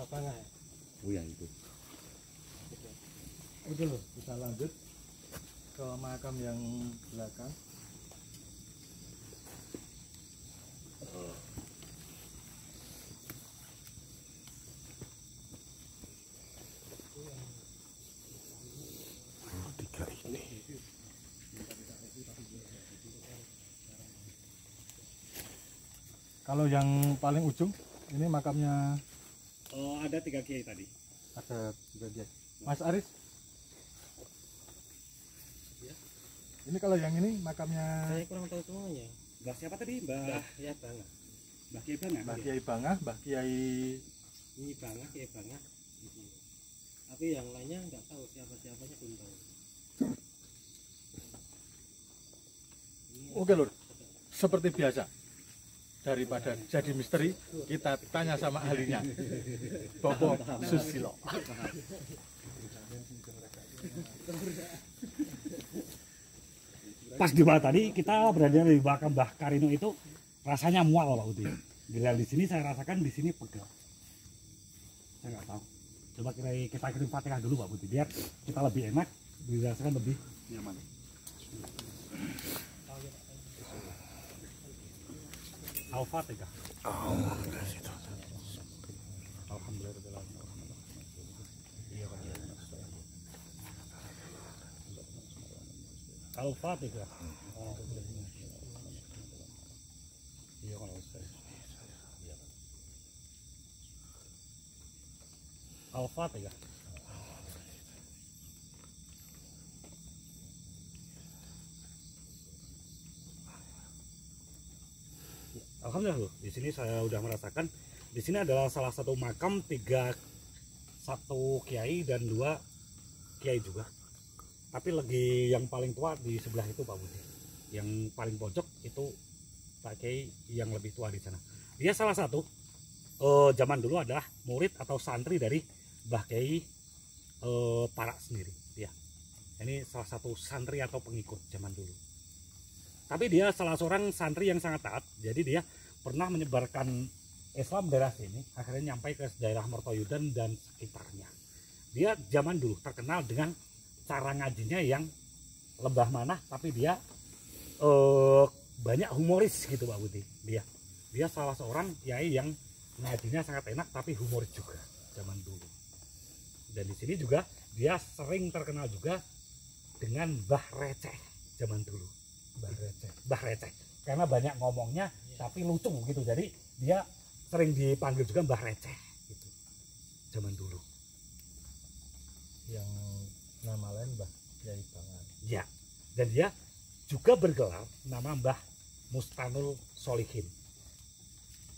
Bangah. Oh ya itu. Oke loh, kita lanjut ke makam yang belakang. Tiga ini. Kalau yang paling ujung ini makamnya Ada 3 kiai tadi. ada juga dia. Mas Aris. Ya. Ini kalau yang ini makamnya Saya kurang tahu semuanya. Mbah siapa tadi? Mbah Ya Bangah. Mbah Kiai Bangah. Mbah Kiai Bangah, Mbah Kiai Ini Bangah, kayak Bangah. Gitu. Tapi yang lainnya nggak tahu siapa-siapanya belum tahu. Ini Oke lur, seperti biasa. Daripada jadi misteri, kita tanya sama ahlinya. Bobo Susilo. Pas di bawah tadi kita berada di belakang Mbah Karino itu rasanya mual Pak Uti. Giliran di sini saya rasakan di sini pegel. Saya nggak tahu. Coba kita kirim Fatihah dulu Pak Uti biar kita lebih enak, dirasakan lebih nyaman. Al-Fatihah. Al-Fatihah. Iya kalau Ustaz. Al-Fatihah. Alhamdulillah loh, di sini saya udah merasakan di sini adalah salah satu makam 1 kiai dan 2 kiai juga. Tapi lagi yang paling tua di sebelah itu Pak Budi. Yang paling pojok itu Pak Kiai yang lebih tua di sana. Dia salah satu zaman dulu adalah murid atau santri dari Mbah Kiai Parak sendiri. Ya, ini salah satu santri atau pengikut zaman dulu. Tapi dia salah seorang santri yang sangat taat. Jadi dia pernah menyebarkan Islam daerah sini, akhirnya nyampai ke daerah Mertoyudan dan sekitarnya. Dia zaman dulu terkenal dengan cara ngajinya yang lembah manah, tapi dia banyak humoris gitu Pak Budi. Dia salah seorang kiai yang ngajinya sangat enak tapi humoris juga zaman dulu. Dan di sini juga dia sering terkenal juga dengan Mbah Receh zaman dulu. Mbah Receh karena banyak ngomongnya tapi lucu gitu, jadi dia sering dipanggil juga Mbah Receh gitu zaman dulu. yang nama lain Mbah Kiai Bangah. Ya, dan dia juga bergelar nama Mbah Mustanul Solihin.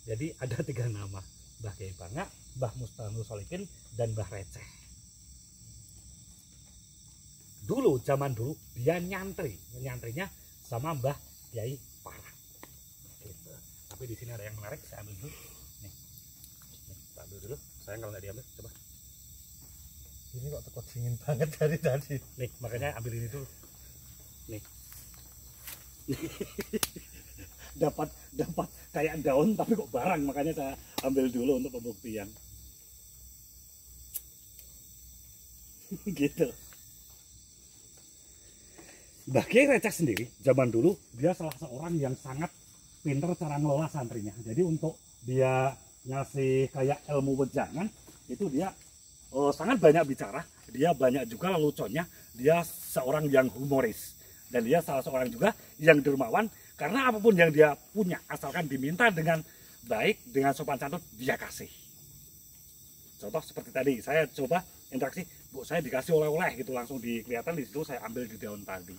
Jadi ada 3 nama, Mbah Kiai Bangah, Mbah Mustanul Solihin, dan Mbah Receh. Dulu zaman dulu dia nyantrinya sama Mbah Kiai Parak. Gitu. Tapi di sini ada yang menarik, saya ambil dulu. Nih, saya ambil dulu. Saya kalau nggak diambil, coba. Ini kok tekot dingin banget dari tadi. Nih, makanya ambil ini dulu. Nih. dapat kayak daun tapi kok barang, makanya saya ambil dulu untuk pembuktian. Gitu. Mbah Kiai Receh sendiri zaman dulu dia salah seorang yang sangat pintar cara ngelola santrinya. Jadi untuk dia ngasih kayak ilmu wejangan itu dia sangat banyak bicara, dia banyak juga leluconnya, dia seorang yang humoris, dan dia salah seorang juga yang dermawan karena apapun yang dia punya asalkan diminta dengan baik, dengan sopan santun, dia kasih. Contoh seperti tadi saya coba interaksi, Bu, saya dikasih oleh-oleh gitu, langsung kelihatan di situ saya ambil di daun tadi.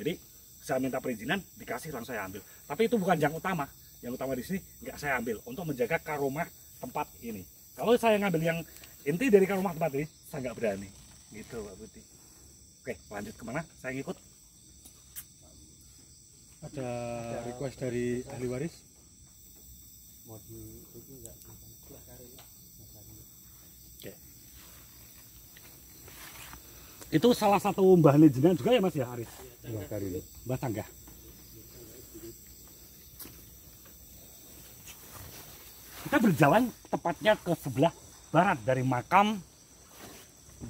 Jadi saya minta perizinan, dikasih langsung saya ambil. Tapi itu bukan yang utama di sini nggak saya ambil untuk menjaga karomah tempat ini. Kalau saya ngambil yang inti dari rumah tempat ini, saya nggak berani. Gitu Pak Budi. Oke, lanjut kemana? Saya ngikut. Ada request dari ahli waris. Mau di itu nggak? Oke. Itu salah satu mbah jenengan juga ya Mas ya, Aris? Mbah Karino. Mbah Tangga. Kita berjalan tepatnya ke sebelah barat dari makam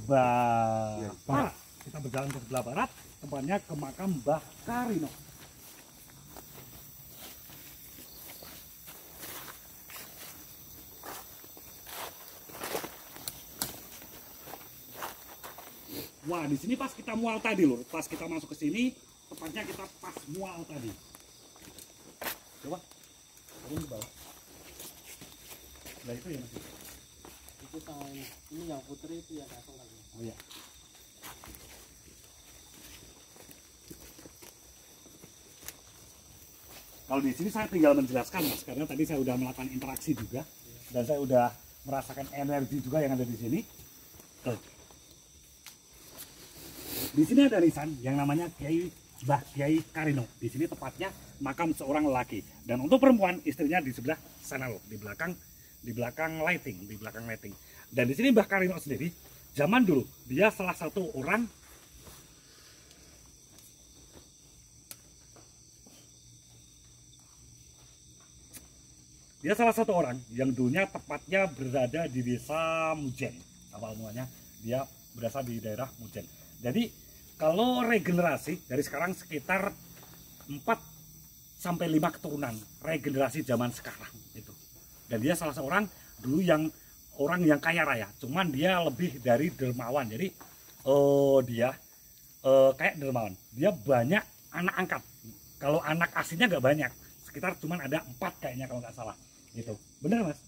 Barat. Kita berjalan ke sebelah barat, tempatnya ke makam Mbah Karino. Wah, di sini pas kita mual tadi loh, pas kita masuk ke sini, tepatnya kita pas mual tadi. Coba, turun ke bawah. Nah itu ya masih. Itu sama ini yang putri itu ya langsung lagi. Oh ya. Kalau di sini saya tinggal menjelaskan Mas, karena tadi saya udah melakukan interaksi juga dan saya udah merasakan energi juga yang ada di sini. Tuh. Di sini ada nisan yang namanya Mbah Kiai Karino. Di sini tepatnya makam seorang lelaki. Dan untuk perempuan istrinya di sebelah sana loh, di belakang lighting, Dan di sini Mbah Karino sendiri zaman dulu dia salah satu orang yang dulunya tepatnya berada di desa Mujen. Awal mulanya dia berasal di daerah Mujen. Jadi kalau regenerasi dari sekarang sekitar 4 sampai 5 keturunan regenerasi zaman sekarang itu. Dan dia salah seorang dulu yang orang yang kaya raya, cuman dia lebih dari dermawan. Jadi dia kayak dermawan. Dia banyak anak angkat. Kalau anak aslinya nggak banyak, sekitar cuman ada 4 kayaknya kalau nggak salah. Gitu. Bener Mas?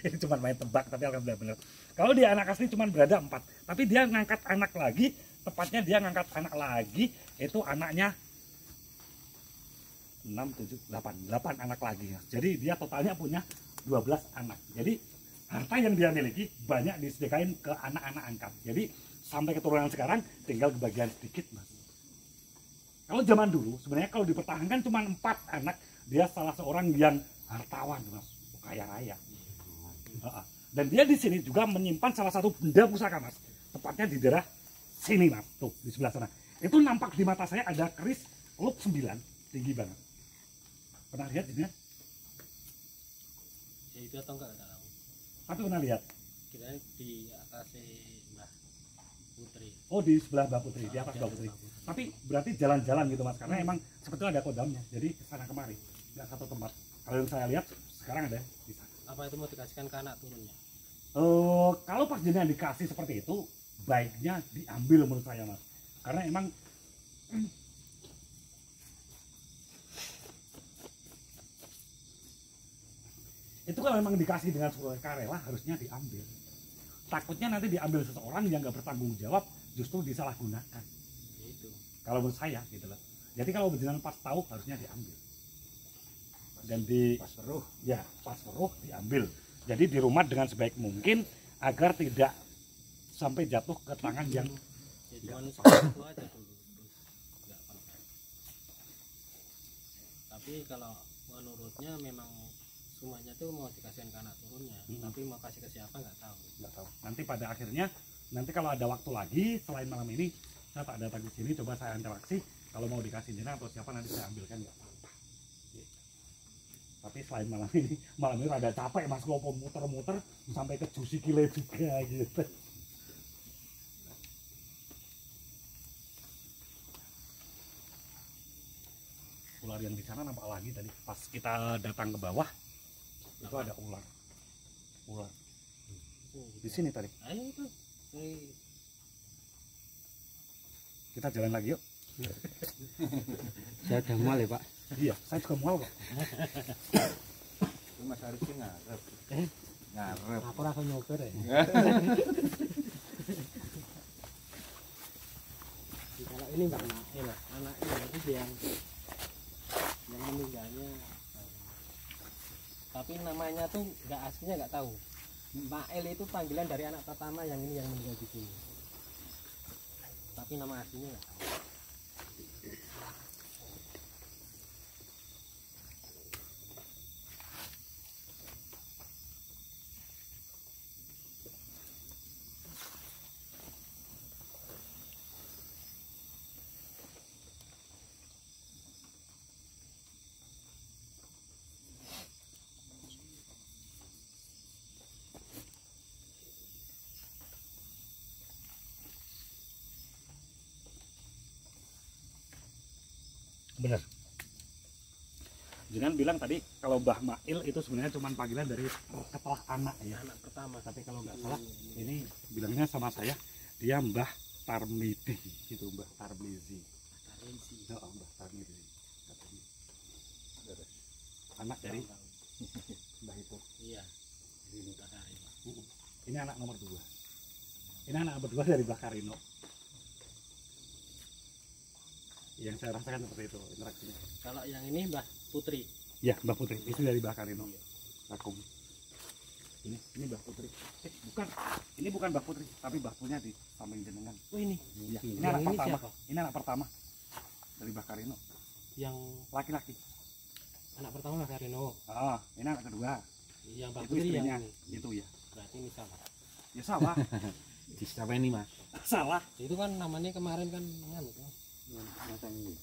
Ini cuma main tebak tapi alhamdulillah bener. Kalau dia anak asli cuma berada 4, tapi dia ngangkat anak lagi, tepatnya dia ngangkat anak lagi, itu anaknya 6, 7, 8 anak lagi. Jadi dia totalnya punya 12 anak. Jadi harta yang dia miliki banyak disediakan ke anak-anak angkat. Jadi sampai keturunan sekarang tinggal kebagian sedikit Mas. Kalau zaman dulu sebenarnya kalau dipertahankan cuma 4 anak, dia salah seorang yang hartawan Mas, kaya raya. Dan dia di sini juga menyimpan salah satu benda pusaka Mas, tepatnya di daerah sini Mas, tuh di sebelah sana. Itu nampak di mata saya ada keris lub 9, tinggi banget. Pernah lihat ini? Ya itu atau enggak tahu. Tapi pernah lihat? Kira di atas Mbah Putri. Oh di sebelah Mbah Putri, di atas Mbah Putri. Tapi berarti jalan-jalan gitu Mas, karena emang sebetulnya ada kodamnya. Jadi kesana kemari, nggak satu tempat. Kalau yang saya lihat sekarang ada di sana. Apa itu mau dikasihkan ke anak turunnya? Kalau pas jenengan dikasih seperti itu, baiknya diambil menurut saya Mas. Karena emang itu kalau memang dikasih dengan sukarela harusnya diambil. Takutnya nanti diambil seseorang yang nggak bertanggung jawab, justru disalahgunakan. Itu. Kalau menurut saya gitu loh. Jadi kalau jenengan pas tahu harusnya diambil. Dan di pas peruh, ya pas peruh diambil. Jadi di rumah dengan sebaik mungkin agar tidak sampai jatuh ke tangan yang ya, cuma itu aja dulu, terus nggak apa-apa. Tapi kalau menurutnya memang semuanya tuh mau dikasihkan ke anak turunnya, tapi mau kasih ke siapa nggak tahu. Nanti pada akhirnya, nanti kalau ada waktu lagi selain malam ini, saya tak datang ke sini, coba saya interaksi. Kalau mau dikasih jenengan atau siapa nanti saya ambilkan nggak apa-apa. Tapi selain malam ini rada capek Mas, kalau muter-muter sampai ke Jusi Kile juga gitu. Ular yang di sana nampak lagi tadi pas kita datang ke bawah. Itu ada ular di sini tadi. Ayo itu. Kita jalan lagi yuk. Saya udah mual ya Pak. Iya, saya juga mual kok. Mas Arif sih ngarep. Ngarep. Aku rasa nyopir ya. Kalau ini Mbak Nael, anaknya itu yang meninggalnya. Tapi namanya tuh nggak aslinya nggak tahu. Mbak El itu panggilan dari anak pertama yang ini yang meninggal di sini. Tapi nama aslinya nggak tahu. Bener. Jangan bilang tadi kalau Mbah Mail itu sebenarnya cuma panggilan dari setelah anak ya. Anak pertama. Tapi kalau nggak salah ini bilangnya sama saya dia Mbah Tarmidi gitu, Mbah Tarmizi. Oh, Mbah Tarmizi. Anak dari Mbah itu. Iya. Ini anak nomor 2. Ini anak nomor 2 dari Mbah Karino. Yang saya rasakan seperti itu interaksinya. Kalau yang ini Mbah Putri. Ya, Mbah Putri. Itu dari Mbah Karino. Rakung. Ini Mbah Putri. Bukan. Ini bukan Mbah Putri, tapi Mbah punya di samping jenengan. Oh ini. Ya, ini Yang anak ini pertama. siapa? Ini anak pertama dari Mbah Karino. Yang Laki-laki. anak pertama Mbah Karino. Ah, ini anak kedua. Yang Mbah Itu Putri yang istrinya. ini. Itu ya. Berarti ini salah. Ya salah. Di siapa ini mas? Salah. Itu kan namanya kemarin kan nganu kan. Mas yang ini.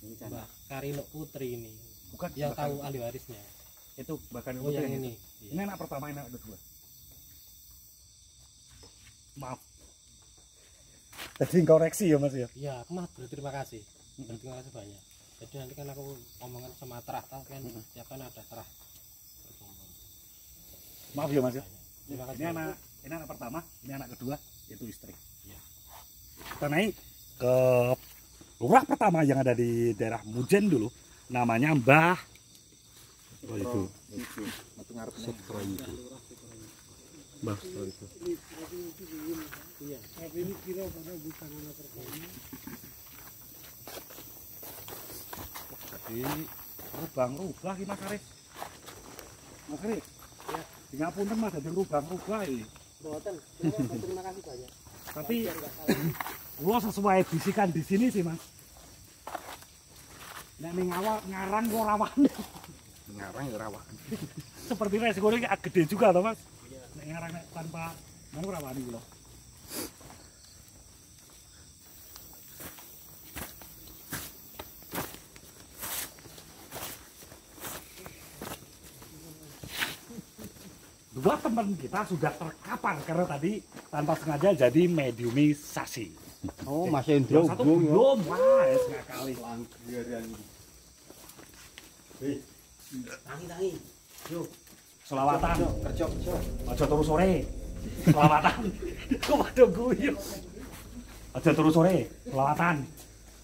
Ini kan. Mbah Karino Putri ini. Bukan. Yang Mbah tahu Karino. ahli warisnya. Itu Mbah Karino Oh Putri yang yang ini. itu. Ini anak pertama, ini anak kedua. Maaf. Tadi koreksi ya Mas ya. Iya, maaf, terima kasih. Terima kasih banyak. Jadi nanti kan aku omongan sama terah, kan tiap kan ada terah. Maaf ya Mas ya. Terima kasih. Ini anak pertama, ini anak kedua, itu istri. Iya. Kita naik ke lurah pertama yang ada di daerah Mujen dulu, namanya Mbah. Oh itu. Itu ngarep Setro itu. Mbah Setro itu. Iya. Tapi ini kira pada bukan anak pertama. Jadi rubah iki Mas Arif. Mas Arif. Ya. Ngapunten Mas, jadi rubah ini. Boten. Terima kasih banyak. Tapi gua sesuai bisikan di sini sih Mas. Nek ning awal ngarang kok rawan. Ngarang ya rawan. Seperti resikonya agak gede juga toh Mas. Nek ngarang nek tanpa ngono rawan iki lho. Dua teman kita sudah terkapar karena tadi tanpa sengaja jadi mediumisasi. Oh Mas Hendro Yang satu hubung ya. belum, wah es nggak kali. Tangi. Yuk, Selawatan, kerja. aja turu sore. Selawatan, kok pada guyu. Aja turu sore, selawatan.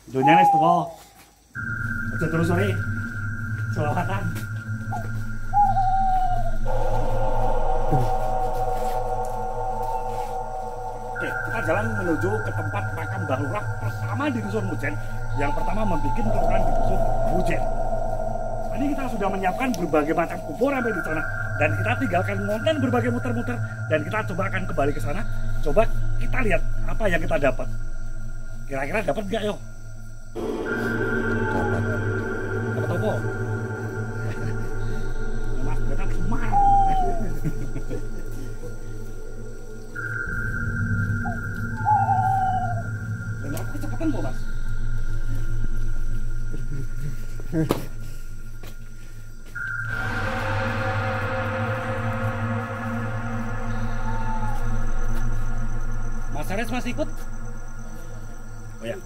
Dunia wis tuwa. Aja turu sore, selawatan. Oke, kita jalan menuju ke tempat makam Mbah Lurah pertama di Dusun Mujen. Yang pertama membuat turunan di Dusun Mujen. Ini kita sudah menyiapkan berbagai macam kubur sampai di sana. Dan kita tinggalkan konten berbagai muter-muter. Dan kita coba akan kembali ke sana. Coba kita lihat apa yang kita dapat. Kira-kira dapat nggak yo? Dapat. Dapat apa? Mas, dapat semar. Dan aku kecepatan kok Mas. Mas Ares masih ikut? Oh ya.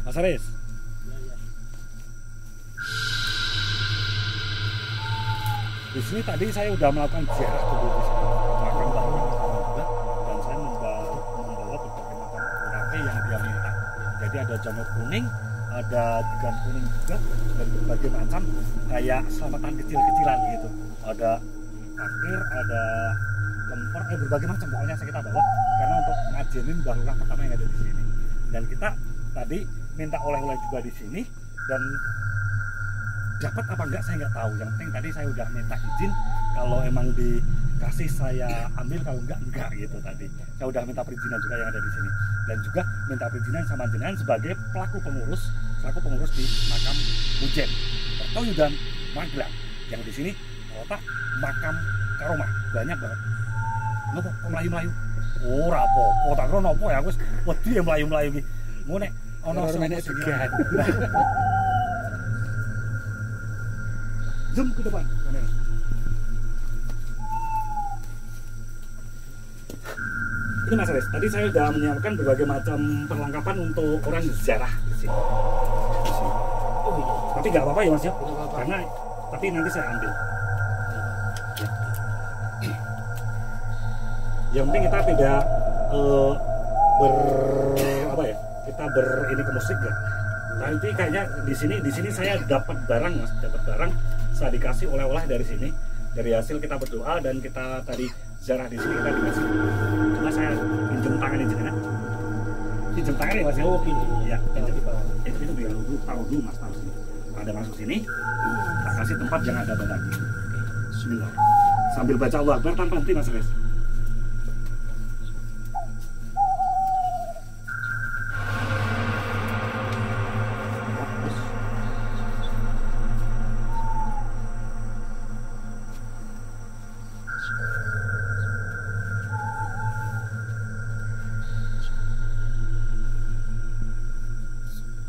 Mas Ares. Di sini tadi saya sudah melakukan ziarah dulu di sini, makam Mbah Lurah, dan saya membawa berbagai macam urape yang dia minta. Jadi ada jamur kuning, ada degan kuning juga, dan berbagai macam kayak selamatan kecil-kecilan gitu. Ada takbir, ada lemper, berbagai macam pokoknya saya kita bawa karena untuk ngajenin Mbah Lurah pertama yang ada di sini. Dan kita tadi minta oleh-oleh juga di sini dan dapat apa enggak saya nggak tahu. Yang penting tadi saya udah minta izin kalau emang dikasih saya ambil, kalau enggak gitu tadi. Saya udah minta perizinan juga yang ada di sini dan juga minta perizinan sama jenengan sebagai pelaku pengurus di makam Mujen Kertoyudan Magelang yang di sini ternyata makam Karomah banyak banget. Nopo kok melayu-melayu? Ora apa-apa, tak kira nopo ya, wis wedi ya melayu-melayu iki. Ngono nek ana Nenek juga. Zoom ke depan. Ini Mas Aris, tadi saya sudah menyiapkan berbagai macam perlengkapan untuk orang ziarah di sini. Oh iya. Tapi nggak apa-apa ya Mas ya, Nggak apa-apa. karena tapi nanti saya ambil. Yang penting kita tidak kita ini ke musik kan. Nanti kayaknya di sini saya dapat barang Mas, dapat barang saya dikasih oleh-oleh dari sini. Dari hasil kita berdoa dan kita tadi ziarah di sini kita dikasih. Cuma saya pinjam tangan ini kan. Pinjam tangan ya Mas ya. Oh gini. Ya, Jangan di bawah. itu biar dulu, taruh dulu Mas, taruh sini. Ada masuk sini, tak kasih tempat yang ada badan. Bismillah. Sambil baca Allah Akbar tanpa henti Mas Res.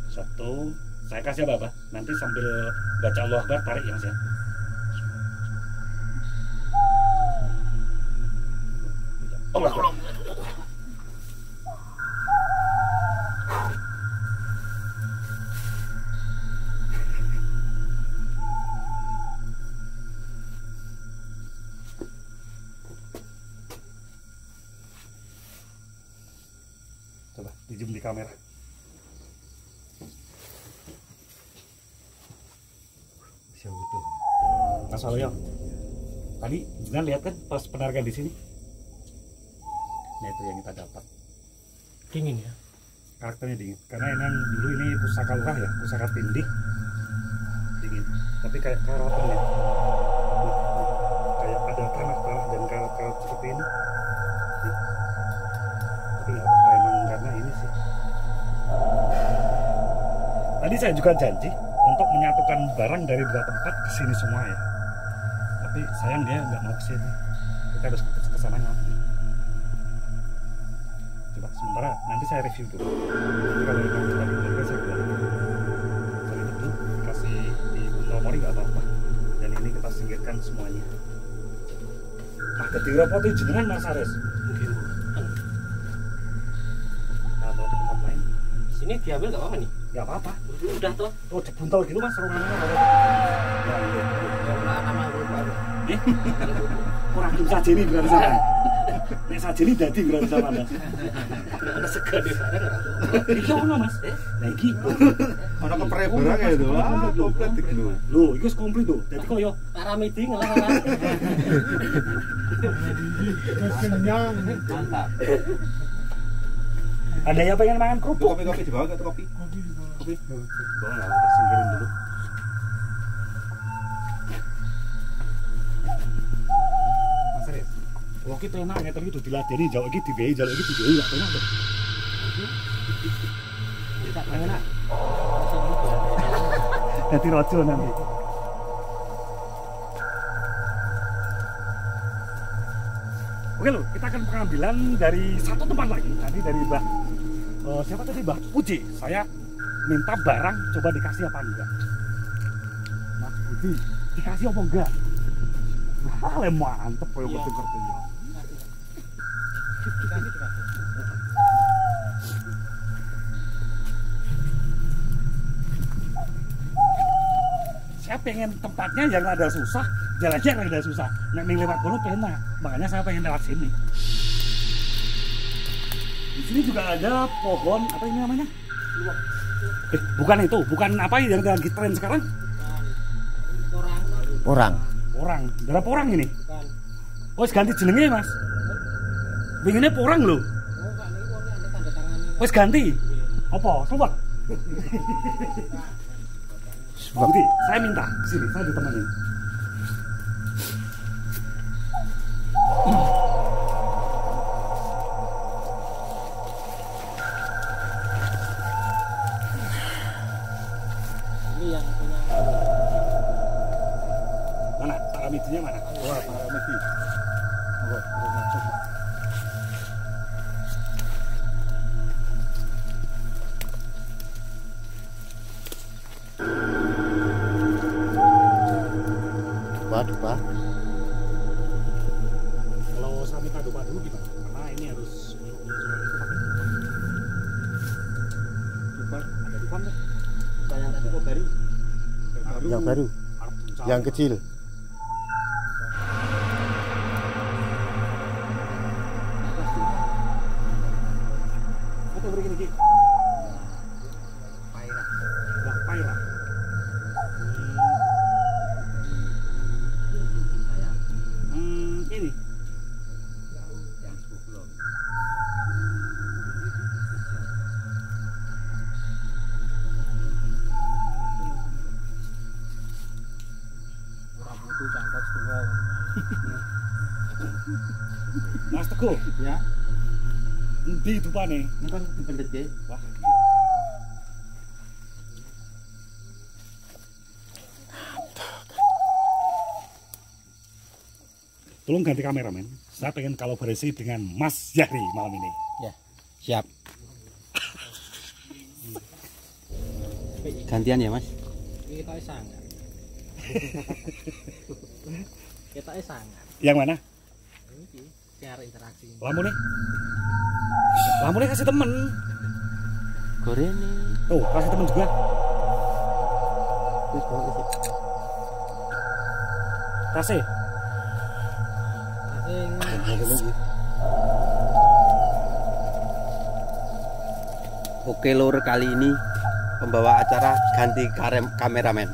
Satu, saya kasih apa? Nanti sambil baca Allah Akbar tarik ya Mas ya. Allah Akbar. Coba di zoom di kamera. Mas Waluyo, tadi jangan lihat kan pas penarikan di sini. Nah itu yang kita dapat. Dingin ya. Karakternya dingin. Karena emang dulu ini pusaka lurah ya, pusaka tindih dingin. Tapi kayak karatan ya. Kayak ada tanah-tanah dan karat-karat seperti ini. Tapi nggak apa-apa emang karena ini sih. Tadi saya juga janji untuk menyatukan barang dari dua tempat ke sini semua ya. Tapi sayang dia nggak mau ke sini. Kita harus ke sana ngambil. Coba sementara nanti saya review dulu. Nanti kalau memang sudah dibuka saya bilang. Soal itu dulu dikasih di Buntel Mori nggak apa-apa. Dan ini kita singkirkan semuanya. Nah, ketika foto jenengan Mas Ares. Nah, bawa ke tempat lain. Sini diambil nggak apa-apa nih? Nggak apa-apa. Udah tuh. Oh, dibuntel gitu Mas ruangannya. Kurang tim saja ini berarti sama. Nek saja ini jadi berarti sama Mas. Ada segar di sana nggak? Iki ono Mas. Nah iki. Ono keprek barang ya itu. Komplit iki lho. Lho, iki wis komplit tuh. Dadi koyo Paramedi ngelah. Kenyang. Mantap. ada yang pengen makan kerupuk. Kopi di bawah enggak kopi? Kopi. Bawa enggak apa singkirin dulu. Mas Aris. Wah, kita enak ngeten iki diladeni jauh iki diwehi, jauh iki diwehi enggak enak tuh. Tidak enak. Dadi rojo nanti. Oke loh, kita akan pengambilan dari satu tempat lagi. Tadi dari Mbak siapa tadi Mbak Puji. Saya minta barang, coba dikasih apa enggak. Mas Puji, dikasih apa enggak? Wah, mantep koyo kertu ya. Saya pengen tempatnya yang ada susah, jalannya yang ada susah. Nek ning lewat kono penak, makanya saya pengen lewat sini. Di sini juga ada pohon apa ini namanya? Bukan itu, bukan apa yang lagi tren sekarang? Orang. Porang, berapa porang ini? Bukan. Oh, ganti jenenge Mas. Winginnya porang loh. Oh, kan ini ada tanda tangan. Wes ganti. Apa? Sobat. Budi, saya minta sini, saya ditemenin. Ini yang punya. Mana? Tak kami remedinya mana? Wah, para remedi. Monggo, terus langsung. Waduh, Pak. Kalau saya minta dupa dulu gimana? Karena ini harus munculan itu pakai Dupa. ada dupa nggak? Yang tadi kok baru. Yang baru, yang kecil. Apa beri ini? Paira. Wah, paira. Ini. Yang 10 Rambut itu cangkok semua. Mas Teguh, Ya, endi dupane? ini kan dipendet ya. Wah. Tolong ganti kameramen. Saya pengen kolaborasi dengan Mas Yahri malam ini. Ya, siap. Gantian ya, Mas. Kita sangat. Kita sangat. Yang mana? Ini cara interaksi. Lampu nih. Lampu nih kasih temen. Gorene. Oh, kasih temen juga. Terus bawa isi. Kasih. Oke lur, kali ini pembawa acara ganti kameramen.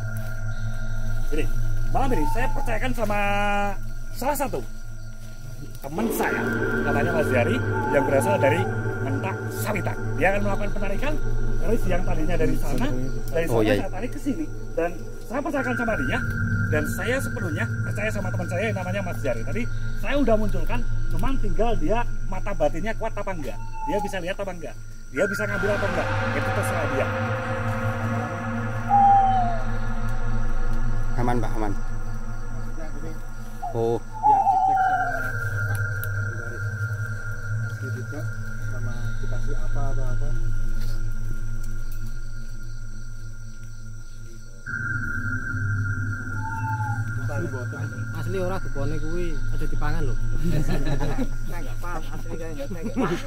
Jadi, malam ini saya percayakan sama salah satu teman saya, namanya Mas Yari, yang berasal dari Mentak Sawitan. Dia akan melakukan penarikan keris yang tadinya dari sana, saya tarik ke sini. Dan saya percayakan sama dia, dan saya sepenuhnya percaya sama teman saya yang namanya Mas Yari. Tadi saya udah munculkan, cuman tinggal dia mata batinnya kuat apa enggak. Dia bisa lihat apa enggak. Dia bisa ngambil apa enggak. Itu terserah dia. Aman Pak, aman. Maksudnya ini Oh, biar dicek sama Pak Baris. Asli tidak sama dikasih apa atau apa. Asli boten. Asli ora dupone kuwi aja dipangan lho. Saya enggak paham asli kayaknya saya enggak paham.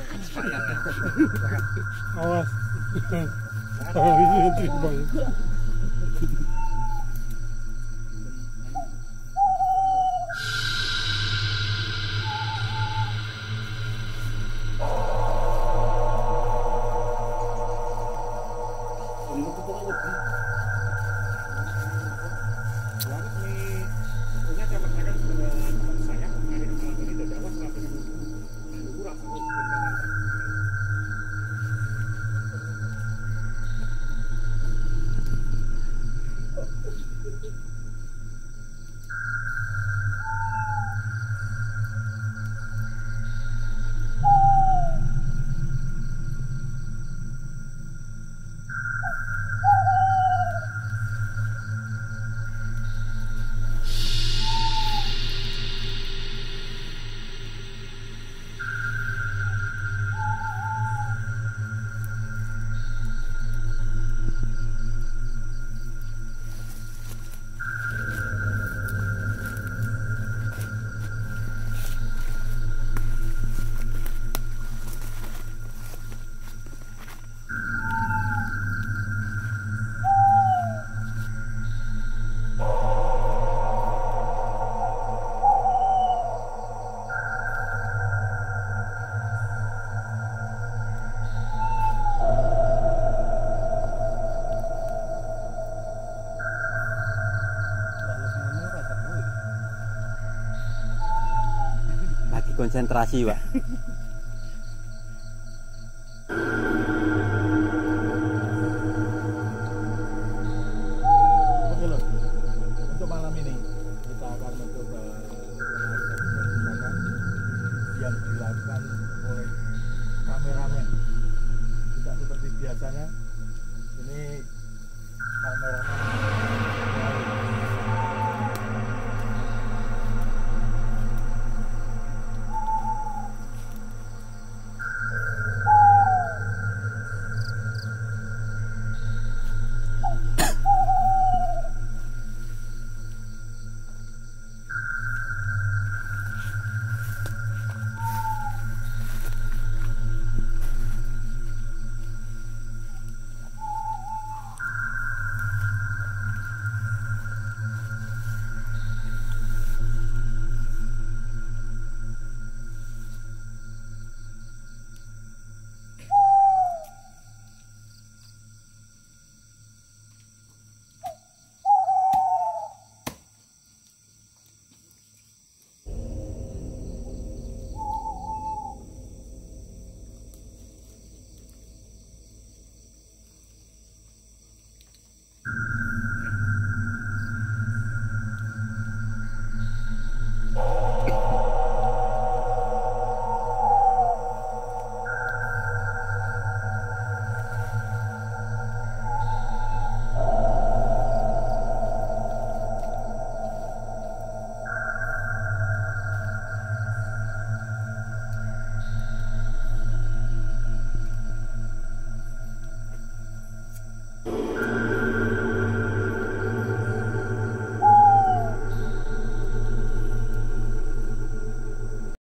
Awas. Oh, ini nanti bang. konsentrasi Pak. Oke loh, untuk malam ini kita akan mencoba penarikan yang dilakukan oleh kameramen. Tidak seperti biasanya, ini kameramen